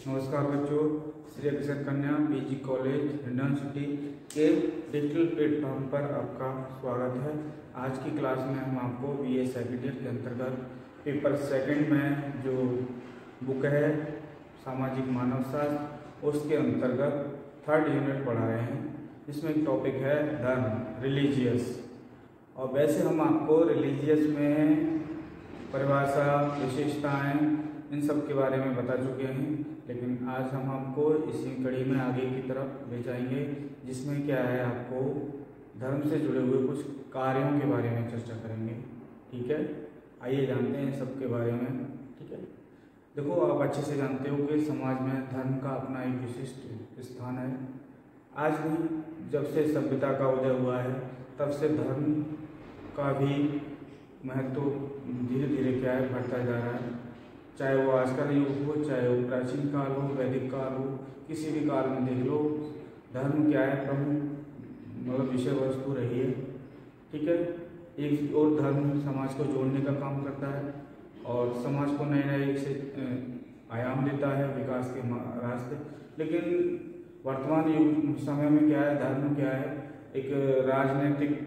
नमस्कार बच्चों, श्री अक्षर कन्या पीजी कॉलेज हिंडन सिटी के डिजिटल प्लेटफॉर्म पर आपका स्वागत है। आज की क्लास में हम आपको बीए सेकेंड ईयर के अंतर्गत पेपर सेकंड में जो बुक है सामाजिक मानव शास्त्र उसके अंतर्गत थर्ड यूनिट पढ़ा रहे हैं। इसमें एक टॉपिक है धर्म, रिलीजियस। और वैसे हम आपको रिलीजियस में परिभाषा, विशेषताएं इन सब के बारे में बता चुके हैं, लेकिन आज हम आपको इसी कड़ी में आगे की तरफ ले जाएंगे, जिसमें क्या है आपको धर्म से जुड़े हुए कुछ कार्यों के बारे में चर्चा करेंगे। ठीक है, आइए जानते हैं सब के बारे में। ठीक है, देखो आप अच्छे से जानते हो कि समाज में धर्म का अपना एक विशिष्ट स्थान है। आज भी जब से सभ्यता का उदय हुआ है तब से धर्म का भी महत्व धीरे धीरे क्या है बढ़ता जा रहा है। चाहे वो आज का युग हो, चाहे वो प्राचीन काल हो, वैदिक काल हो, किसी भी काल में देख लो, धर्म क्या है प्रमुख मतलब विषय वस्तु रही है। ठीक है, एक और धर्म समाज को जोड़ने का काम करता है और समाज को नए नए से आयाम देता है विकास के रास्ते। लेकिन वर्तमान युग समय में क्या है, धर्म क्या है, एक राजनीतिक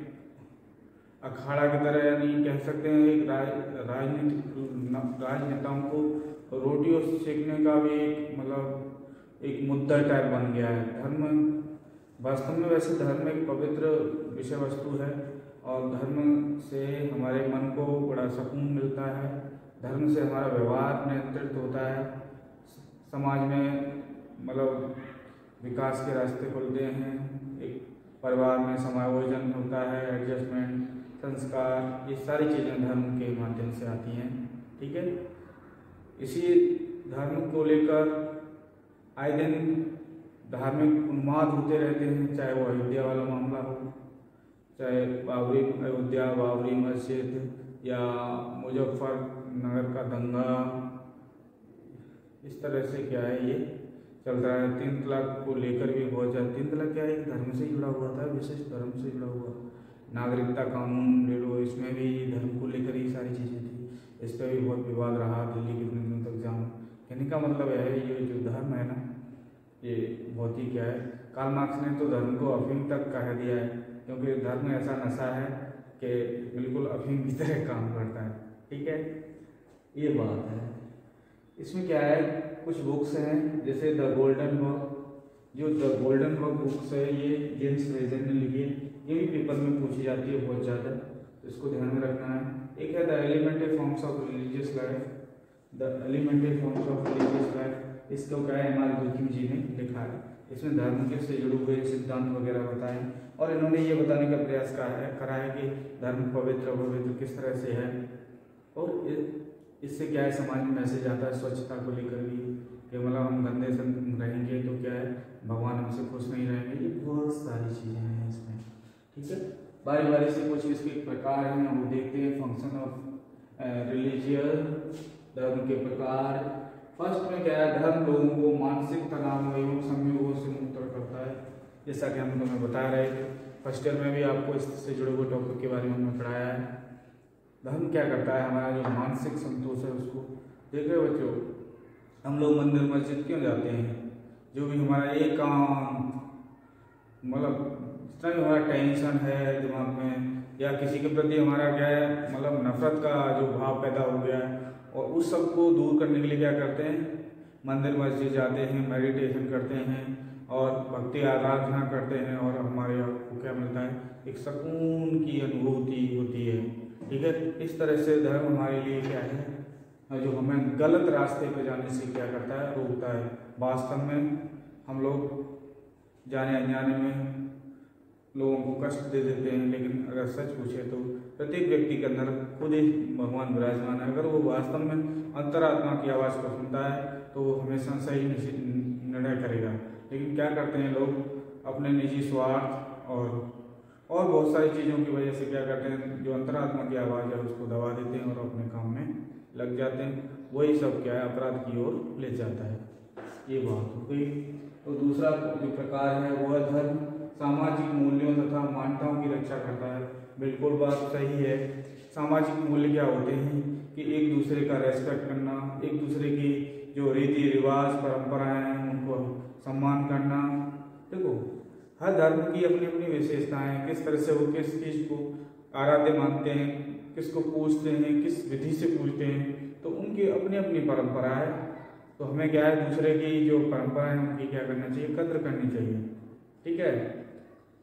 अखाड़ा की तरह, यानी कह सकते हैं एक राजनेताओं को रोटियों सेकने का भी एक मतलब एक मुद्दा टाइप बन गया है। धर्म वास्तव में वैसे धर्म एक पवित्र विषय वस्तु है और धर्म से हमारे मन को बड़ा सुकून मिलता है। धर्म से हमारा व्यवहार नियंत्रित होता है, समाज में मतलब विकास के रास्ते खुलते हैं, एक परिवार में समायोजन होता है, एडजस्टमेंट, संस्कार, ये सारी चीज़ें धर्म के माध्यम से आती हैं। ठीक है, इसी धर्म को लेकर आए दिन धार्मिक उन्माद होते रहते हैं, चाहे वो अयोध्या वाला मामला हो, चाहे बाबरी मस्जिद या मुजफ्फरनगर का दंगा, इस तरह से क्या है ये चल रहा है। 3 तलाक को लेकर भी बहुत ज़्यादा, 3 तलाक क्या है धर्म से जुड़ा हुआ था, विशेष धर्म से जुड़ा हुआ। नागरिकता कानून ले लो, इसमें भी धर्म को लेकर ही सारी चीज़ें थी, इस पर भी बहुत विवाद रहा दिल्ली के दिनों तक जाम। कहने का मतलब है ये जो धर्म है ना, ये बहुत ही क्या है, कार्ल मार्क्स ने तो धर्म को अफीम तक कह दिया है, क्योंकि धर्म ऐसा नशा है कि बिल्कुल अफीम की तरह काम करता है। ठीक है, ये बात है। इसमें क्या है, कुछ बुक्स हैं जैसे द गोल्डन वर्क, जो द गोल्डन वर्क बुक्स है ये जेम्स फ्रेजर ने लिखी है, ये भी पेपर में पूछी जाती है बहुत ज़्यादा, तो इसको ध्यान में रखना है। एक है the elementary forms of religious life, the elementary forms of religious life, इसको क्या है एम.आर. जोखिम जी ने लिखा है। इसमें धर्म के से जुड़े हुए सिद्धांत वगैरह बताए और इन्होंने ये बताने का प्रयास करा है कि धर्म पवित्र किस तरह से है और इससे क्या है समाज में मैसेज आता है स्वच्छता को लेकर भी, कि मतलब हम गंदे से रहेंगे तो क्या है भगवान हमसे खुश नहीं रहेंगे। ये बहुत सारी चीज़ें हैं इसमें। ठीक है, बारी बारी से कुछ इसके प्रकार हैं वो देखते हैं। फंक्शन ऑफ रिलीजियस, धर्म के प्रकार। फर्स्ट में क्या है, धर्म लोगों को मानसिक तनाव एवं संयोगों से मुक्त करता है, जैसा कि हम तुम्हें बता रहे थे। फर्स्ट ईयर में भी आपको इससे जुड़े हुए टॉपिक के बारे में हमने पढ़ाया है। धर्म क्या करता है, हमारा जो मानसिक संतोष है उसको देख रहे हो बच्चों। हम लोग मंदिर मस्जिद क्यों जाते हैं, जो भी हमारा एकांत मतलब जितना भी हमारा टेंशन है दिमाग में या किसी के प्रति हमारा क्या है मतलब नफरत का जो भाव पैदा हो गया है, और उस सब को दूर करने के लिए क्या करते हैं, मंदिर मस्जिद जाते हैं, मेडिटेशन करते हैं और भक्ति आराधना करते हैं, और हमारे आपको क्या मिलता है, एक सुकून की अनुभूति होती है। ठीक है, इस तरह से धर्म हमारे लिए क्या है, जो हमें गलत रास्ते पर जाने से क्या करता है, रोकता है। वास्तव में हम लोग जाने अनजाने में लोगों को कष्ट दे देते हैं, लेकिन अगर सच पूछे तो प्रत्येक व्यक्ति के अंदर खुद ही भगवान विराजमान है। अगर वो वास्तव में अंतरात्मा की आवाज़ को सुनता है तो वो हमेशा सही निर्णय करेगा। लेकिन क्या करते हैं लोग, अपने निजी स्वार्थ और बहुत सारी चीज़ों की वजह से क्या करते हैं, जो अंतरात्मा की आवाज़ है उसको दबा देते हैं और अपने काम में लग जाते हैं। वही सब क्या है अपराध की ओर ले जाता है। ये बात हो गई। तो दूसरा जो प्रकार है वो है धर्म सामाजिक मूल्यों तथा मान्यताओं की रक्षा करता है। बिल्कुल बात सही है। सामाजिक मूल्य क्या होते हैं कि एक दूसरे का रेस्पेक्ट करना, एक दूसरे की जो रीति रिवाज परंपराएं हैं उनको सम्मान करना। देखो हर धर्म की अपनी अपनी विशेषताएं, किस तरह से वो किस चीज को आराध्य मानते हैं, किसको पूजते हैं, किस विधि से पूजते हैं, तो उनकी अपनी अपनी परंपरा है। तो हमें क्या है, दूसरे की जो परंपरा है उनकी क्या करना चाहिए, कद्र करनी चाहिए। ठीक है,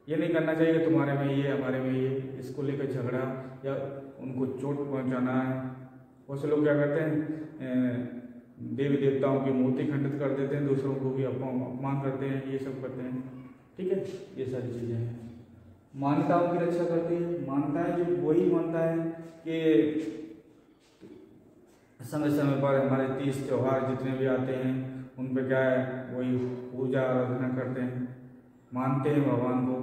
ये नहीं करना चाहिए कि तुम्हारे में ये हमारे में ये, इसको लेकर झगड़ा या उनको चोट पहुंचाना है। बहुत से लोग क्या करते हैं, देवी देवताओं की मूर्ति खंडित कर देते हैं, दूसरों को भी अपमान करते हैं, ये सब करते हैं। ठीक है, ये सारी चीजें हैं। मान्यताओं की रक्षा करती है। मान्यताएं जो वही मानता है कि समय समय पर हमारे तीज त्योहार जितने भी आते हैं उन पर क्या है, वही पूजा आराधना करते हैं, मानते हैं भगवान को।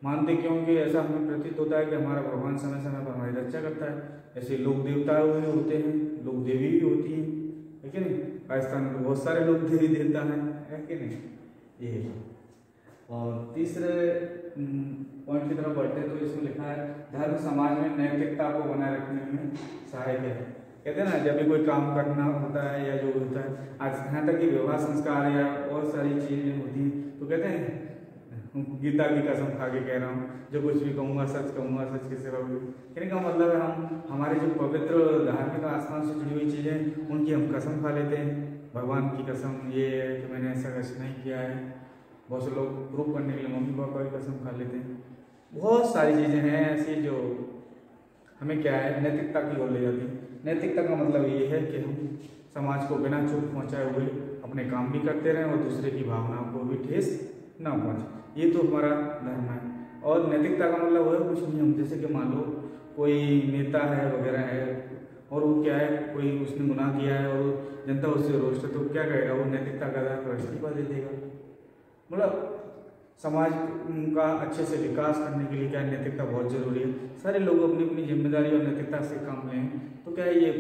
मानते क्योंकि ऐसा हमें प्रतीत होता है कि हमारा भगवान समय समय पर हमारी रक्षा करता है। ऐसे लोक देवता भी होते हैं, लोक देवी भी होती हैं, है कि नहीं। राजस्थान में बहुत सारे लोग देवी देवता हैं, है कि नहीं। ये और तीसरे पॉइंट की तरफ बढ़ते हैं तो इसमें लिखा है धर्म समाज में नैतिकता को बनाए रखने में सहायक है। कहते हैं ना, जब भी कोई काम करना होता है या जो होता है, आज यहाँ तक कि विवाह संस्कार या और सारी चीजें होती हैं, तो कहते हैं गीता की कसम खा के कह रहा हूँ, जो कुछ भी कहूँगा सच के सिवा भी। कहने का मतलब है हम हमारे जो पवित्र धार्मिक आस्थान से जुड़ी हुई चीज़ें उनकी हम कसम खा लेते हैं। भगवान की कसम ये है कि मैंने ऐसा कुछ नहीं किया है। बहुत से लोग प्रूव करने के लिए मम्मी पापा की कसम खा लेते हैं। बहुत सारी चीज़ें हैं ऐसी जो हमें क्या है, नैतिकता की ओर ले जाती है। नैतिकता का मतलब ये है कि हम समाज को बिना चोट पहुँचाए हुए अपने काम भी करते रहें और दूसरे की भावनाओं को भी ठेस ना पहुँचे। ये तो हमारा धर्म है। और नैतिकता का मतलब है कुछ नियम, जैसे कि मान लो कोई नेता है वगैरह है और वो क्या है, कोई उसने गुनाह किया है और जनता उससे रोष है, तो क्या करेगा वो, नैतिकता का आधार पर इस्तीफा दे देगा। मतलब समाज का अच्छे से विकास करने के लिए क्या नैतिकता बहुत जरूरी है। सारे लोग अपनी अपनी जिम्मेदारी और नैतिकता से काम लें तो क्या है, ये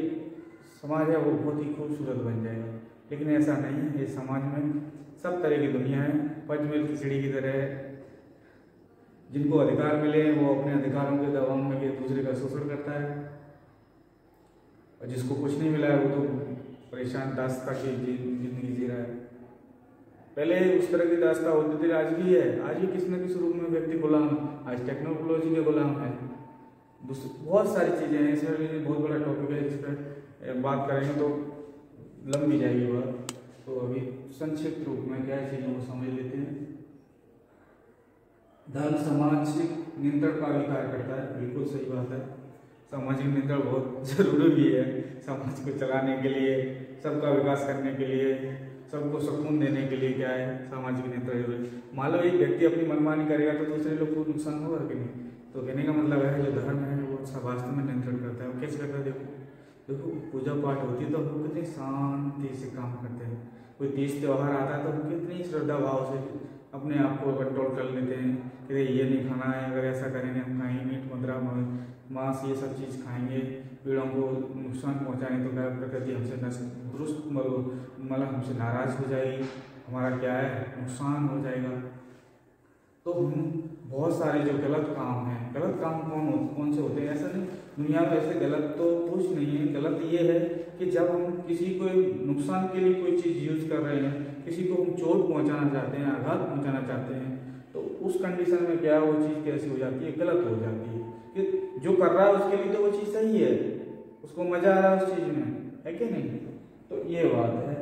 समाज है वो बहुत ही खूबसूरत बन जाएगा। लेकिन ऐसा नहीं है, ये समाज में सब तरह की दुनिया है, पंचमेल खिचड़ी की तरह है। जिनको अधिकार मिले वो अपने अधिकारों के दबाव में एक दूसरे का शोषण करता है, और जिसको कुछ नहीं मिला है वो तो परेशान दास्ता की जिंदगी जी रहा है। पहले उस तरह की दास्ता होती थी, आज भी है। आज भी किसी न किसी रूप में व्यक्ति गुलाम, आज टेक्नोलॉजी के गुलाम है। बहुत सारी चीज़ें हैं, इसमें बहुत बड़ा टॉपिक है, जिस पर बात करेंगे तो लंबी जाएगी बात। तो अभी संक्षिप्त रूप में क्या चीज़ों को समझ लेते हैं। धर्म सामाजिक नियंत्रण का भी कार्य करता है, बिल्कुल सही बात है। सामाजिक नियंत्रण बहुत जरूरी भी है समाज को चलाने के लिए, सबका विकास करने के लिए, सबको सुकून देने के लिए क्या है, सामाजिक नियंत्रण जरूरी। मान लो एक व्यक्ति अपनी मनमानी करेगा तो दूसरे लोग को नुकसान होगा कि नहीं। तो कहने का मतलब है जो धर्म है वो वास्तव में नियंत्रण करता है। वो कैसे करता है, देखो पूजा पाठ होती है तो हम कितनी शांति से काम करते हैं। कोई तीज त्योहार आता है तो हम कितनी श्रद्धा भाव से अपने आप को कंट्रोल कर लेते हैं कि ये नहीं खाना है, अगर ऐसा करेंगे हम खाएंगे मीट मदिरा मांस ये सब चीज़ खाएंगे, पेड़ों को नुकसान पहुंचाएंगे तो क्या प्रकृति हमसे दुरुस्त मतलब हमसे नाराज हो जाएगी, हमारा क्या है नुकसान हो जाएगा। तो हम बहुत सारे जो गलत काम हैं, गलत काम कौन से होते हैं, ऐसा नहीं दुनिया में ऐसे गलत तो कुछ नहीं है। गलत ये है कि जब हम किसी को नुकसान के लिए कोई चीज़ यूज कर रहे हैं, किसी को हम चोट पहुंचाना चाहते हैं, आघात पहुंचाना चाहते हैं, तो उस कंडीशन में क्या वो चीज़ कैसी हो जाती है, गलत हो जाती है। कि जो कर रहा है उसके लिए तो वो चीज़ सही है, उसको मजा आ रहा है उस चीज़ में, है कि नहीं। तो ये बात है,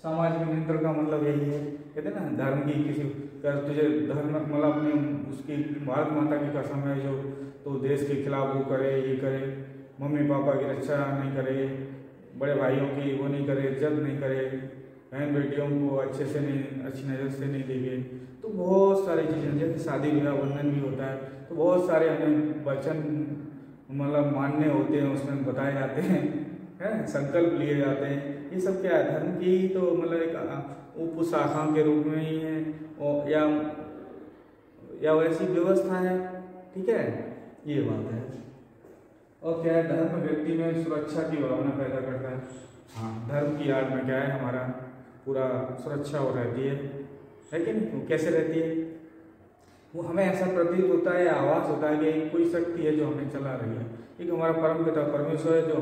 सामाजिक नियंत्रण का मतलब यही है। कहते हैं ना धर्म की किसी कर तुझे धर्म मतलब अपने उसकी भारत माता की कसम है जो, तो देश के खिलाफ वो करे, ये करे, मम्मी पापा की रक्षा नहीं करे, बड़े भाइयों की वो नहीं करे, इज्जत नहीं करे, बहन बेटियों को अच्छे से नहीं, अच्छी नज़र से नहीं देखे। तो बहुत सारी चीज़ें, जैसे शादी विवाह बंधन भी होता है तो बहुत सारे हमें वचन मतलब मानने होते हैं, उसमें बताए जाते हैं, है संकल्प लिए जाते हैं। ये सब क्या है, धर्म की तो मतलब एक उपशाखा के रूप में ही है, और या वैसी व्यवस्था है। ठीक है, ये बात है। और क्या है, धर्म व्यक्ति में सुरक्षा की भावना पैदा करता है। हाँ, धर्म की आड़ में क्या है, हमारा पूरा सुरक्षा हो रहती है कि नहीं। वो कैसे रहती है, वो हमें ऐसा प्रतीत होता है, आवाज़ होता है कि कोई शक्ति है जो हमें चला रही है। एक हमारा परम पिता परमेश्वर है जो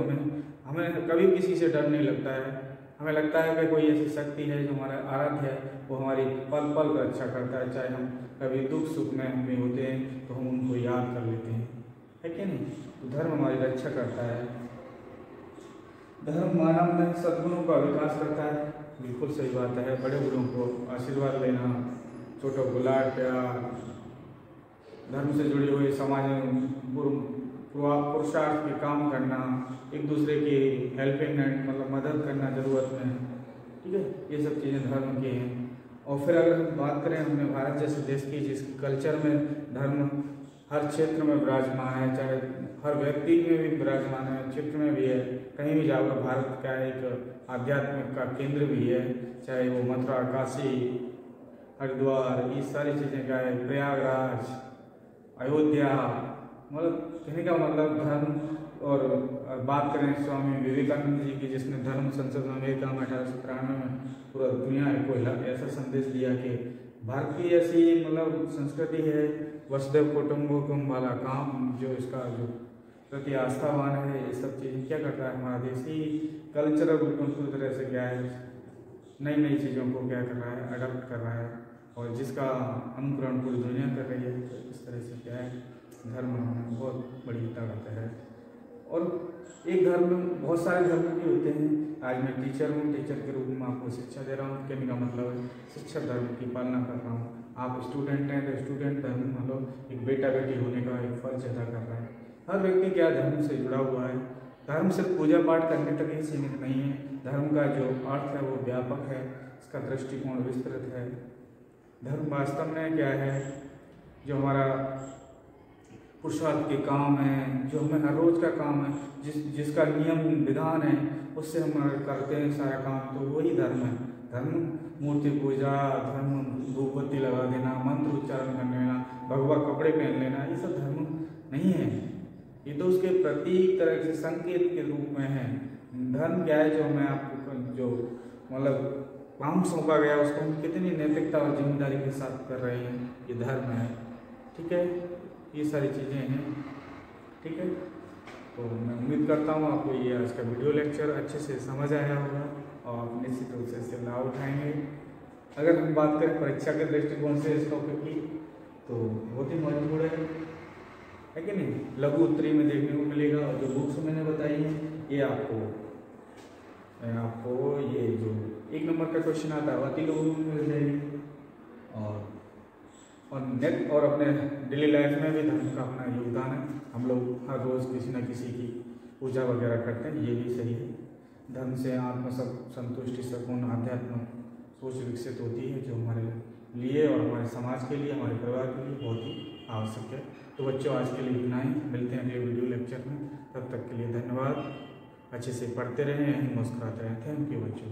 हमें कभी किसी से डर नहीं लगता है, हमें लगता है कि कोई ऐसी शक्ति है जो हमारा आराध्य है, वो हमारी पल पल रक्षा करता है। चाहे हम कभी दुख सुख में होते हैं तो हम उनको याद कर लेते हैं, है कि नहीं। तो धर्म हमारी रक्षा करता है। धर्म मानव में सद्गुणों का विकास करता है, बिल्कुल सही बात है। बड़े बूढ़ों को आशीर्वाद लेना, छोटों को लाड प्यार, धर्म से जुड़े हुए समाज में पुरुषार्थ के काम करना, एक दूसरे की हेल्पिंग हैंड मतलब मदद करना ज़रूरत में, ठीक है, ये सब चीज़ें धर्म की हैं। और फिर अगर हम बात करें अपने भारत जैसे देश की, जिसके कल्चर में धर्म हर क्षेत्र में विराजमान है, चाहे हर व्यक्ति में भी विराजमान है, क्षेत्र में भी है, कहीं भी जाओ भारत का एक आध्यात्मिक का केंद्र भी है, चाहे वो मथुरा, काशी, हरिद्वार, ये सारी चीज़ें का है, प्रयागराज, अयोध्या, मतलब कहने का मतलब धर्म। और बात करें स्वामी विवेकानंद जी की, जिसने धर्म संसद में अमेरिका में 1893 में पूरा दुनिया को ऐसा संदेश दिया कि भारत की ऐसी मतलब संस्कृति है, वसुधैव कुटुंबकम वाला काम, जो इसका जो प्रति आस्थावान है, ये सब चीज़ें क्या करता है हमारा देश ही कल्चरल पूरी तरह से क्या है, नई नई चीज़ों को क्या कर रहा है, अडॉप्ट कर रहा है, और जिसका अनुकरण पूरी दुनिया कर रही है। तो इस तरह से क्या है, धर्म हमें बहुत बड़ी ताकत है। और एक धर्म में बहुत सारे धर्म भी होते हैं। आज मैं टीचर हूँ, टीचर के रूप में आपको शिक्षा दे रहा हूँ, कहने का मतलब है शिक्षक धर्म की पालना कर रहा हूँ। आप स्टूडेंट हैं तो स्टूडेंट धर्म मतलब एक बेटा बेटी होने का एक फर्ज अदा कर रहा है। हर व्यक्ति क्या धर्म से जुड़ा हुआ है। धर्म सिर्फ पूजा पाठ करने तक ही सीमित नहीं है, धर्म का जो अर्थ है वो व्यापक है, इसका दृष्टिकोण विस्तृत है। धर्म वास्तव में क्या है, जो हमारा पुरुषार्थ के काम है, जो हमें हर रोज का काम है, जिसका नियम विधान है, उससे हम करते हैं सारा काम, तो वही धर्म है। धर्म मूर्ति पूजा, धर्म धूपबत्ती लगा देना, मंत्र उच्चारण कर लेना, भगवा कपड़े पहन लेना, ये सब धर्म नहीं है। ये तो उसके प्रतीक तरह से संकेत के रूप में है। धर्म क्या है, जो हमें आपको जो मतलब काम सौंपा गया, उसको हम कितनी नैतिकता और जिम्मेदारी के साथ कर रहे हैं, ये धर्म है, ठीक है। ये सारी चीज़ें हैं, ठीक है। तो मैं उम्मीद करता हूँ आपको ये आज का वीडियो लेक्चर अच्छे से समझ आया होगा और आप निश्चित रूप से इससे लाभ उठाएंगे। अगर हम बात करें परीक्षा के दृष्टिकोण से इस टॉपिक की, तो बहुत ही महत्वपूर्ण है कि नहीं। लघु उत्तरी में देखने को मिलेगा, और जो बुक्स मैंने बताई हैं ये आपको ये जो 1 नंबर का क्वेश्चन आता है अति लघु में मिल जाएगी। और नेट और अपने डेली लाइफ में भी धर्म का अपना योगदान है। हम लोग हर रोज़ किसी न किसी की पूजा वगैरह करते हैं, ये भी सही है। धर्म से आत्म संतुष्टि, सुकून, आध्यात्म सोच विकसित होती है, जो हमारे लिए और हमारे समाज के लिए, हमारे परिवार के लिए बहुत ही आवश्यक है। तो बच्चों आज के लिए इतना ही, मिलते हैं अगले वीडियो लेक्चर में। तब तक के लिए धन्यवाद। अच्छे से पढ़ते रहें, यहीं मुस्कुराते रहें। थैंक यू बच्चों।